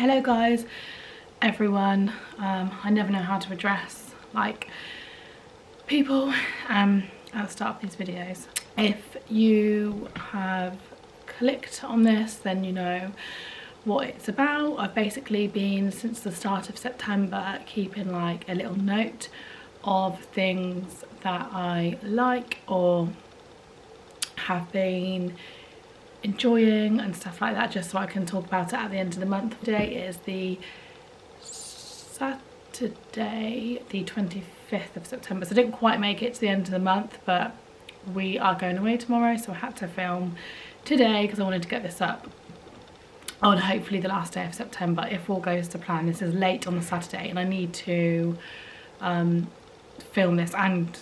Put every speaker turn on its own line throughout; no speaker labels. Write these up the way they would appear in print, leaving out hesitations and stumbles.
Hello guys, everyone. I never know how to address like people at the start of these videos. If you have clicked on this, then you know what it's about. I've basically been, since the start of September, keeping like a little note of things that I like or have been enjoying and stuff like that, just so I can talk about it at the end of the month. Today is the Saturday, the 25th of September, so I didn't quite make it to the end of the month, but we are going away tomorrow, so I had to film today because I wanted to get this up on hopefully the last day of September if all goes to plan. This is late on the Saturday and I need to film this and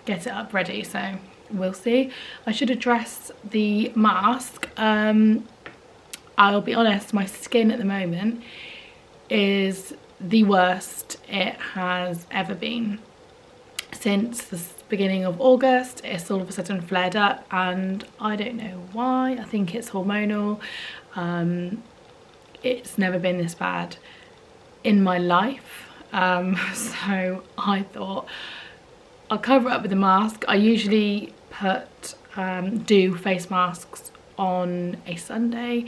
get it up ready, so we'll see. I should address the mask. I'll be honest, my skin at the moment is the worst it has ever been. Since the beginning of August, it's all of a sudden flared up and I don't know why. I think it's hormonal. It's never been this bad in my life. So I thought I'll cover it up with a mask. I usually do face masks on a Sunday.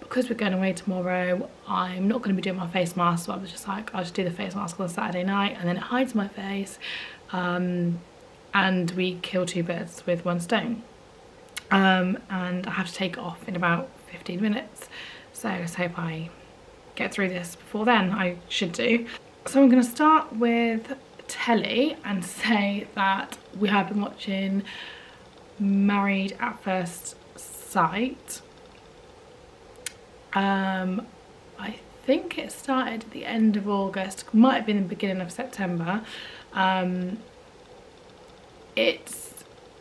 Because we're going away tomorrow, I'm not going to be doing my face mask, so I was just like, I'll just do the face mask on Saturday night and then it hides my face, and we kill two birds with one stone. And I have to take it off in about 15 minutes, so let's hope I get through this before then. I should do. So I'm going to start with telly and say that we have been watching Married at First Sight. I think it started at the end of August, might have been the beginning of September. It's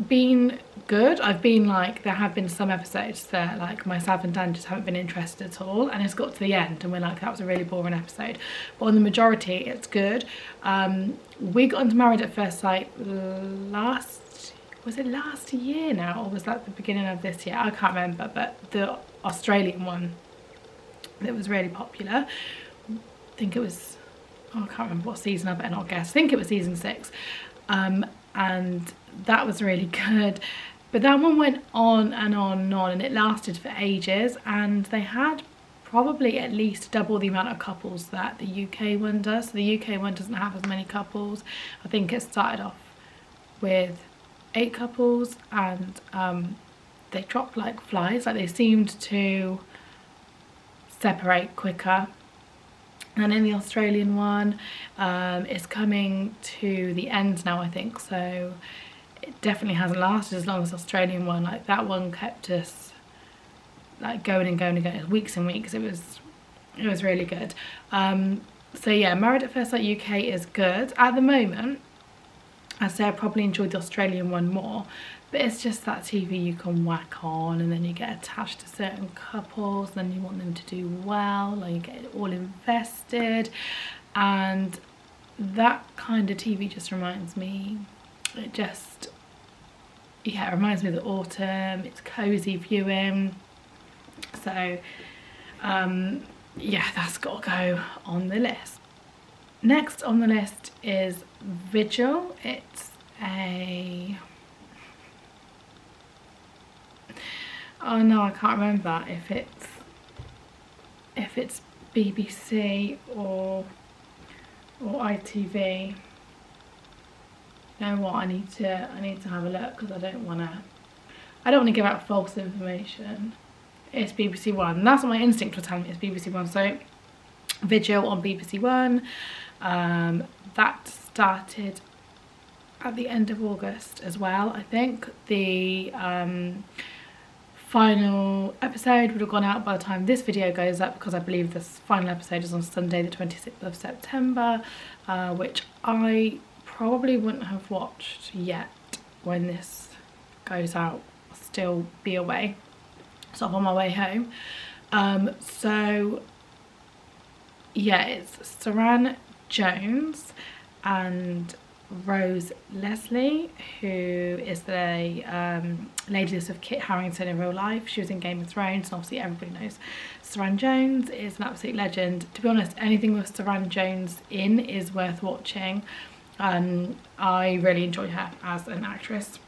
been good. I've been like, there have been some episodes that like myself and Dan just haven't been interested at all, and it's got to the end and we're like, that was a really boring episode, but on the majority it's good. We got into Married at First Sight was it last year now, or was that the beginning of this year? I can't remember, but the Australian one that was really popular, I think it was, oh, I can't remember what season, I better not guess, I think it was season 6, and that was really good. But that one went on and on and on and it lasted for ages, and they had probably at least double the amount of couples that the UK one does. So the UK one doesn't have as many couples. I think it started off with 8 couples and they dropped like flies, like they seemed to separate quicker. And in the Australian one, it's coming to the end now, I think, so it definitely hasn't lasted as long as the Australian one. Like that one kept us like going and going and going, weeks and weeks. It was really good. So yeah, Married at First Sight UK is good at the moment. I'd say I probably enjoyed the Australian one more, but it's just that TV you can whack on and then you get attached to certain couples, then you want them to do well, like you get all invested, and that kind of TV just reminds me, it reminds me of the autumn. It's cozy viewing, so yeah, that's got to go on the list. Next on the list is Vigil. It's a, oh no, I can't remember if it's BBC or ITV. You know what, I need to have a look because I don't want to give out false information. It's BBC One. That's what my instinct was telling me, it's BBC One. So Vigil on BBC One. That started at the end of August as well. I think the final episode would have gone out by the time this video goes up, because I believe this final episode is on Sunday the 26th of September, which I probably wouldn't have watched yet when this goes out. I'll still be away, sort of on my way home. So yeah, it's Saran Jones and Rose Leslie, who is the lady of Kit Harington in real life. She was in Game of Thrones, and obviously everybody knows Saran Jones is an absolute legend. To be honest, anything with Saran Jones in is worth watching. I really enjoy her as an actress.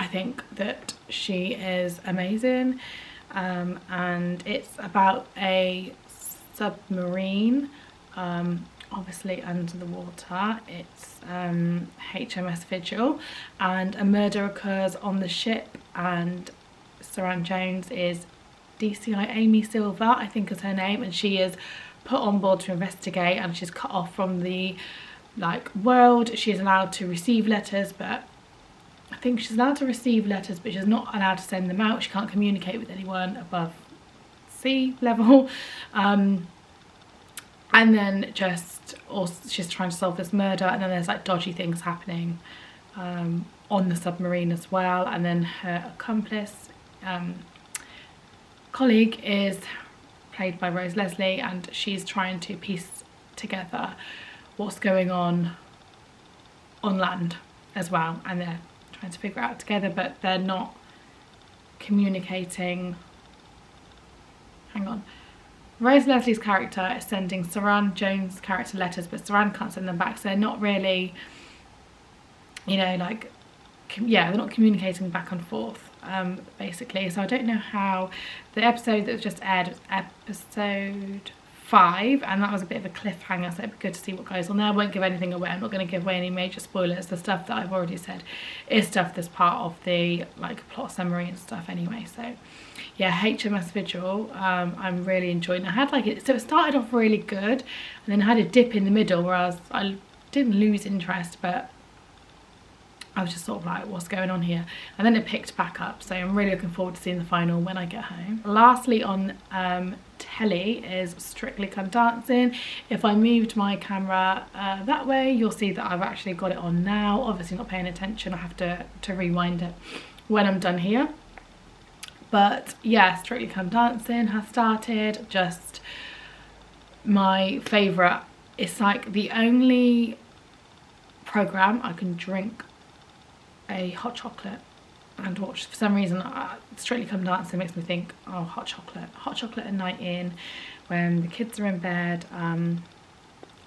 I think that she is amazing, and it's about a submarine, obviously under the water. It's HMS Vigil, and a murder occurs on the ship, and Saran Jones is DCI Amy Silver, I think is her name, and she is put on board to investigate, and she's cut off from the world. She's allowed to receive letters, but I think she's allowed to receive letters, but she's not allowed to send them out. She can't communicate with anyone above sea level. And then she's trying to solve this murder, and then there's like dodgy things happening on the submarine as well. And then her accomplice, colleague, is played by Rose Leslie, and she's trying to piece together what's going on land as well, and they're trying to figure it out together, but they're not communicating. Hang on. Rose Leslie's character is sending Saran Jones' character letters, but Saran can't send them back, so they're not really, you know, like, yeah, they're not communicating back and forth, basically. So I don't know how. The episode that was just aired was episode 5, and that was a bit of a cliffhanger, so it'd be good to see what goes on there. I won't give anything away. I'm not going to give away any major spoilers. The stuff that I've already said is stuff that's part of the plot summary and stuff anyway. So yeah, HMS Vigil, I'm really enjoying. I had so it started off really good, and then I had a dip in the middle where I didn't lose interest, but I was just sort of like, what's going on here? And then it picked back up, so I'm really looking forward to seeing the final when I get home. Lastly on telly is Strictly Come Dancing. If I moved my camera that way, you'll see that I've actually got it on now. Obviously not paying attention, I have to rewind it when I'm done here. But yeah, Strictly Come Dancing has started. Just my favourite. It's like the only programme I can drink a hot chocolate and watch. For some reason, Strictly Come Dancing makes me think, oh, hot chocolate at night in, when the kids are in bed.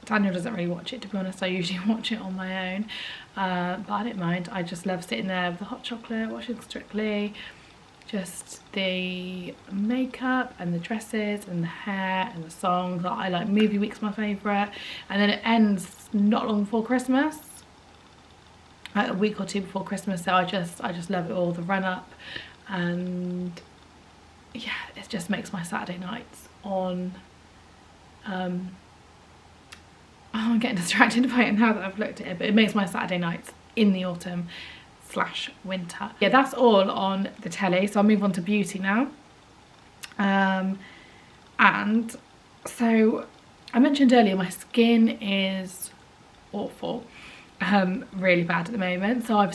Daniel doesn't really watch it, to be honest. I usually watch it on my own, but I don't mind. I just love sitting there with the hot chocolate, watching Strictly. Just the makeup and the dresses and the hair and the songs. I like Movie Week's my favourite, and then it ends not long before Christmas, like a week or two before Christmas. So I just love it all, the run up, and yeah, it just makes my Saturday nights on. Oh, I'm getting distracted by it now that I've looked at it, but it makes my Saturday nights in the autumn / winter. Yeah, that's all on the telly, so I'll move on to beauty now. And so I mentioned earlier, my skin is awful, really bad at the moment. So I've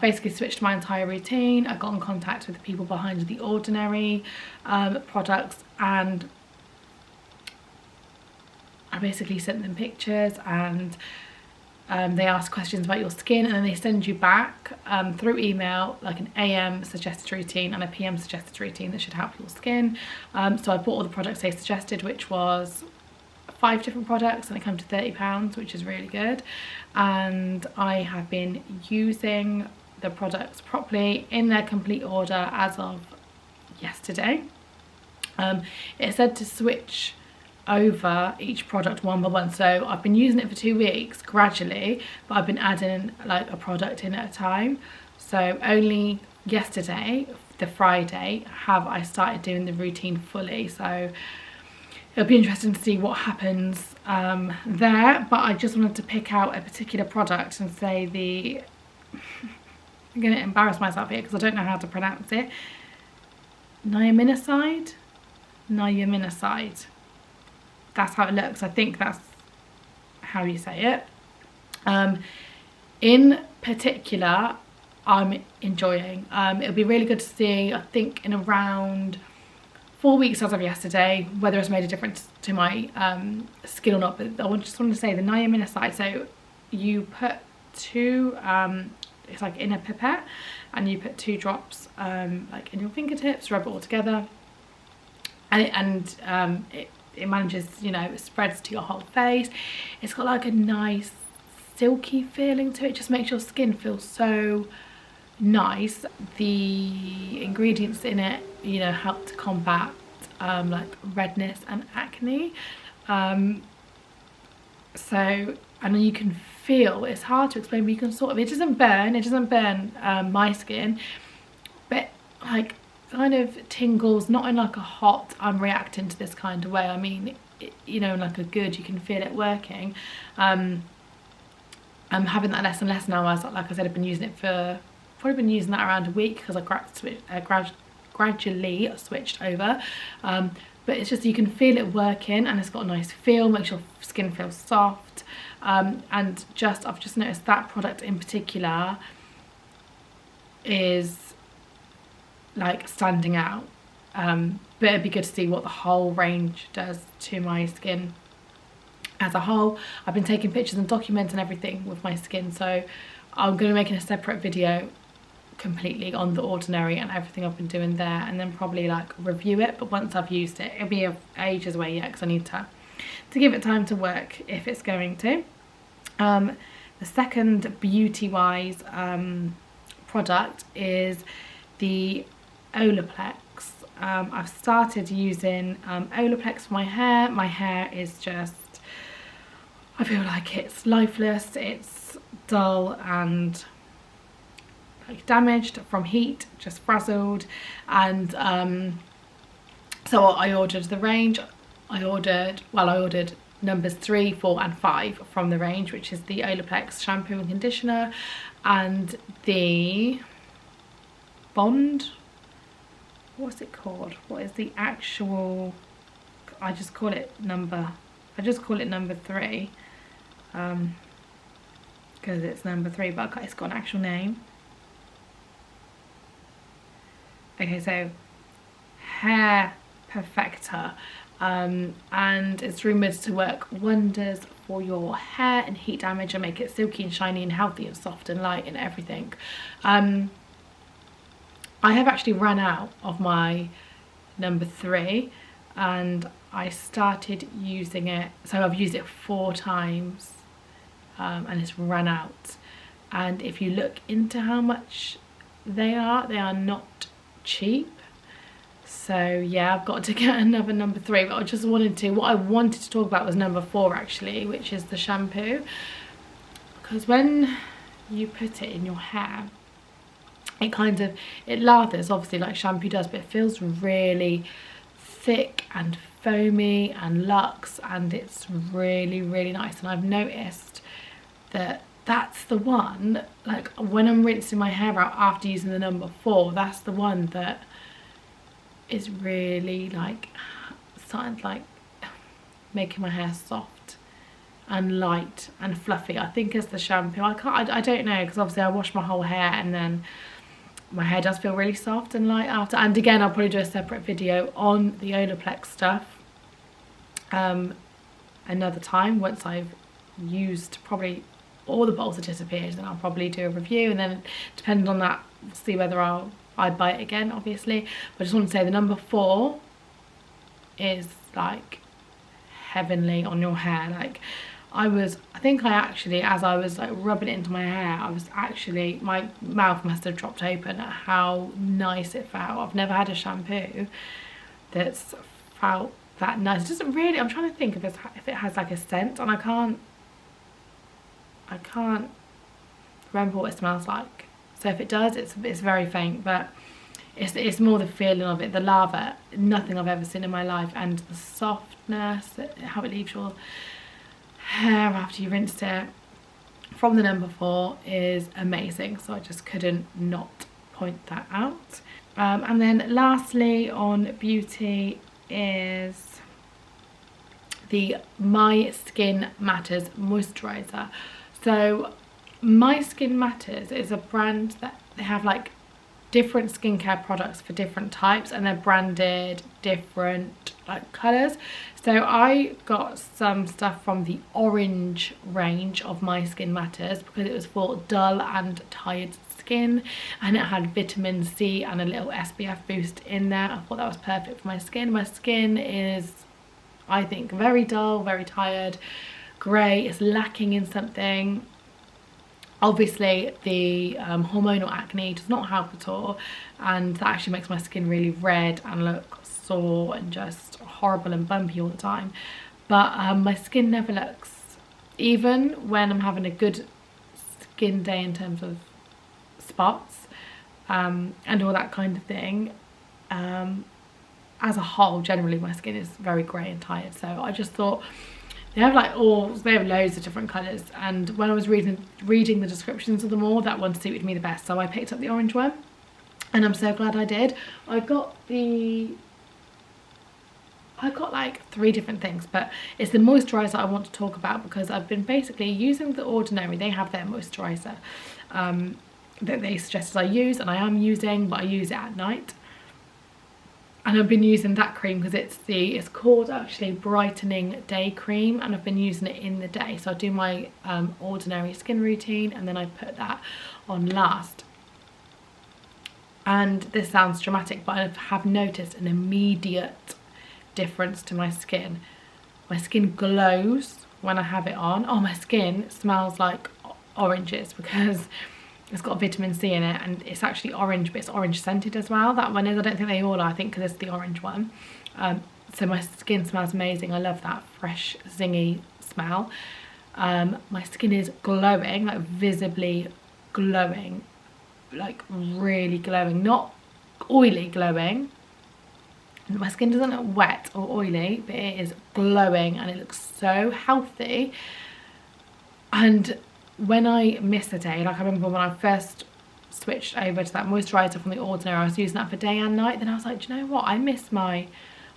basically switched my entire routine. I got in contact with the people behind The Ordinary products, and I basically sent them pictures, and they ask questions about your skin, and then they send you back through email like an AM suggested routine and a PM suggested routine that should help your skin. So I bought all the products they suggested, which was 5 different products, and it came to £30, which is really good. And I have been using the products properly in their complete order as of yesterday. It said to switch over each product one by one, so I've been using it for 2 weeks gradually, but I've been adding like a product in at a time. So only yesterday, the Friday, have I started doing the routine fully, so it'll be interesting to see what happens there. But I just wanted to pick out a particular product and say I'm going to embarrass myself here because I don't know how to pronounce it. Niaminoside. That's how it looks. I think that's how you say it. In particular, I'm enjoying. It'll be really good to see, I think in around 4 weeks as of yesterday. Whether it's made a difference to my skin or not, but I just want to say the niacinamide. So you put 2 it's like in a pipette, and you put 2 drops like in your fingertips, rub it all together, and it manages, you know, it spreads to your whole face. It's got like a nice silky feeling to it. It just makes your skin feel so nice. The ingredients in it, you know, help to combat like redness and acne. So, and you can feel, it's hard to explain, but you can sort of, it doesn't burn my skin, but like kind of tingles, not in like a hot, I'm reacting to this kind of way. I mean, you know, in like a good, you can feel it working. I'm having that less and less now, as like I said, I've been using it for, probably been using that around a week, because I gradually switched over. But it's just, you can feel it working, and it's got a nice feel, makes your skin feel soft. And just, I've just noticed that product in particular is like standing out. But it'd be good to see what the whole range does to my skin as a whole. I've been taking pictures and documenting everything with my skin, so I'm going to be making a separate video completely on The Ordinary and everything I've been doing there, and then probably like review it. But once I've used it, it'll be ages away yet, because I need to give it time to work, if it's going to. The second beauty wise product is the Olaplex. I've started using Olaplex for my hair. My hair is just, I feel like it's lifeless, it's dull and like damaged from heat, just frazzled. And so I ordered the range. I ordered numbers 3, 4 and 5 from the range, which is the Olaplex shampoo and conditioner, and the Bond, what's it called, what is the actual, I just call it number 3 because it's number 3, but it's got an actual name. Okay, so Hair Perfector, and it's rumoured to work wonders for your hair and heat damage, and make it silky and shiny and healthy and soft and light and everything. I have actually run out of my number 3, and I started using it, so I've used it 4 times, and it's run out. And if you look into how much they are not cheap. So yeah, I've got to get another number 3, but what I wanted to talk about was number 4 actually, which is the shampoo, because when you put it in your hair, it lathers obviously like shampoo does, but it feels really thick and foamy and luxe, and it's really, really nice. And I've noticed that that's the one, like when I'm rinsing my hair out after using the number 4, that's the one that is really like starting like making my hair soft and light and fluffy. I think it's the shampoo. I don't know, because obviously I wash my whole hair and then my hair does feel really soft and light after. And again, I'll probably do a separate video on the Olaplex stuff another time, once I've used probably all the bottles have disappeared, then I'll probably do a review, and then depending on that, see whether I'd buy it again, obviously. But I just want to say the number 4 is like heavenly on your hair. Like I think I actually, as I was like rubbing it into my hair, my mouth must have dropped open at how nice it felt. I've never had a shampoo that's felt that nice. It doesn't really, I'm trying to think if it has like a scent, and I can't remember what it smells like. So if it does, it's very faint, but it's more the feeling of it, the lather, nothing I've ever seen in my life, and the softness, how it leaves your hair after you rinsed it from the number 4 is amazing. So I just couldn't not point that out. And then lastly on beauty is the My Skin Matters moisturizer. So My Skin Matters is a brand that they have like different skincare products for different types, and they're branded different like colours. So I got some stuff from the orange range of My Skin Matters because it was for dull and tired skin, and it had vitamin C and a little SPF boost in there. I thought that was perfect for my skin. My skin is, I think, very dull, very tired, grey. It's lacking in something. Obviously the hormonal acne does not help at all, and that actually makes my skin really red and look sore and just horrible and bumpy all the time. But my skin never looks, even when I'm having a good skin day in terms of spots and all that kind of thing, as a whole generally my skin is very grey and tired. So I just thought, they have loads of different colours, and when I was reading the descriptions of them all, that one suited me the best, so I picked up the orange one, and I'm so glad I did. I got like 3 different things, but it's the moisturiser I want to talk about because I've been basically using The Ordinary. They have their moisturiser that they suggested I use, and I am using, but I use it at night. And I've been using that cream because it's called actually Brightening Day Cream, and I've been using it in the day. So I do my Ordinary skin routine, and then I put that on last. And this sounds dramatic, but I have noticed an immediate difference to my skin. My skin glows when I have it on. Oh, my skin smells like oranges because it's got vitamin C in it, and it's actually orange, but it's orange scented as well. That one is, I don't think they all are, I think, because it's the orange one. So my skin smells amazing. I love that fresh, zingy smell. My skin is glowing, like visibly glowing, like really glowing, not oily glowing. My skin doesn't look wet or oily, but it is glowing and it looks so healthy. And when I miss a day, like I remember when I first switched over to that moisturiser from The Ordinary, I was using that for day and night. Then I was like, do you know what? I miss my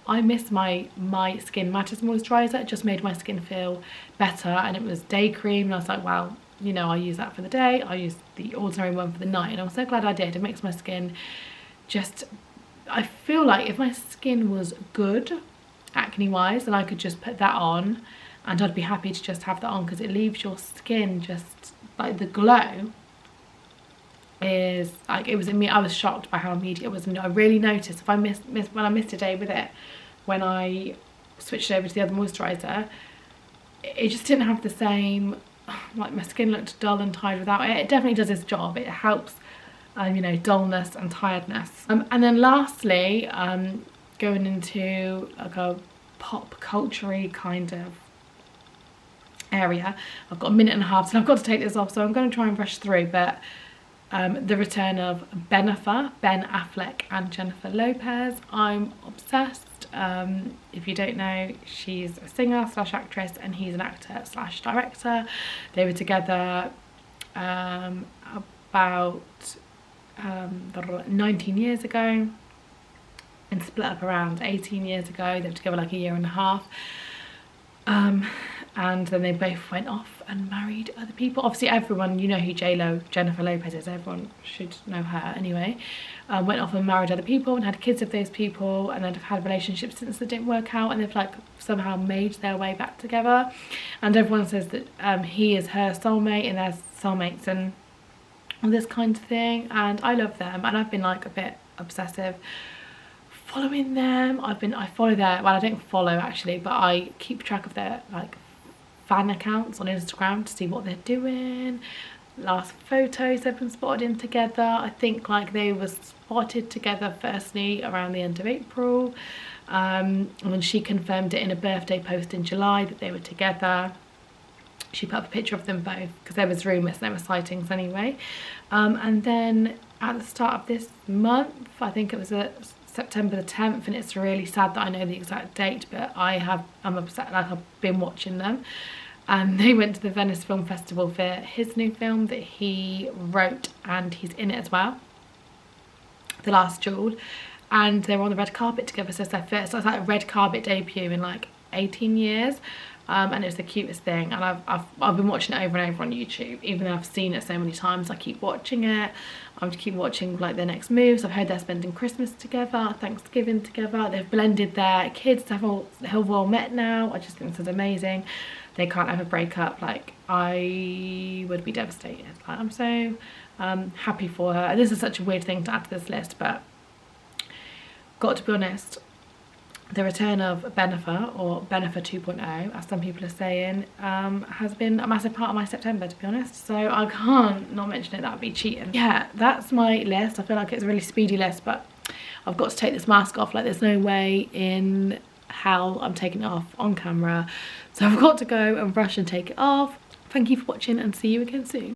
My Skin Matters moisturiser. It just made my skin feel better, and it was day cream. And I was like, well, you know, I use that for the day. I use the Ordinary one for the night, and I'm so glad I did. It makes my skin just, I feel like if my skin was good acne wise, then I could just put that on and I'd be happy to just have that on, because it leaves your skin just like, the glow is like, it was in me. I was shocked by how immediate it was. And I really noticed if I when I missed a day with it, when I switched over to the other moisturiser, it just didn't have the same, like my skin looked dull and tired without it. It definitely does its job. It helps you know, dullness and tiredness. And then lastly, going into like a pop culture-y kind of area, I've got a minute and a half, so I've got to take this off, so I'm going to try and rush through. But the return of Ben Affleck and Jennifer Lopez. I'm obsessed. If you don't know, she's a singer slash actress and he's an actor slash director. They were together about 19 years ago and split up around 18 years ago. They were together like a year and a half. And then they both went off and married other people. Obviously everyone, you know who Jennifer Lopez is, everyone should know her anyway. Went off and married other people and had kids with those people, and then have had relationships since that didn't work out, and they've like somehow made their way back together. And everyone says that he is her soulmate and they're soulmates and all this kind of thing. And I love them, and I've been like a bit obsessive following them. I follow their, well, I don't follow actually, but I keep track of their like fan accounts on Instagram to see what they're doing. Last photos they've been spotted in together. I think like they were spotted together firstly around the end of April, and then she confirmed it in a birthday post in July that they were together. She put up a picture of them both because there was rumours, there were sightings anyway. And then at the start of this month, I think it was September the 10th, and it's really sad that I know the exact date, but I'm upset, like I've been watching them. And they went to the Venice Film Festival for his new film that he wrote, and he's in it as well, The Last Duel. And they were on the red carpet together, so it's their first, so it's like a red carpet debut in like 18 years. and it's the cutest thing, and I've been watching it over and over on YouTube. Even though I've seen it so many times, I keep watching it. I keep watching like their next moves. I've heard they're spending Christmas together, Thanksgiving together. They've blended their kids, have all met now. I just think this is amazing. They can't ever break up. Like, I would be devastated. Like, I'm so happy for her. This is such a weird thing to add to this list, but got to be honest, the return of Bennifer, or Bennifer 2.0, as some people are saying, has been a massive part of my September, to be honest. So I can't not mention it. That would be cheating. Yeah, that's my list. I feel like it's a really speedy list, but I've got to take this mask off. Like, there's no way in hell I'm taking it off on camera. So I've got to go and brush and take it off. Thank you for watching, and see you again soon.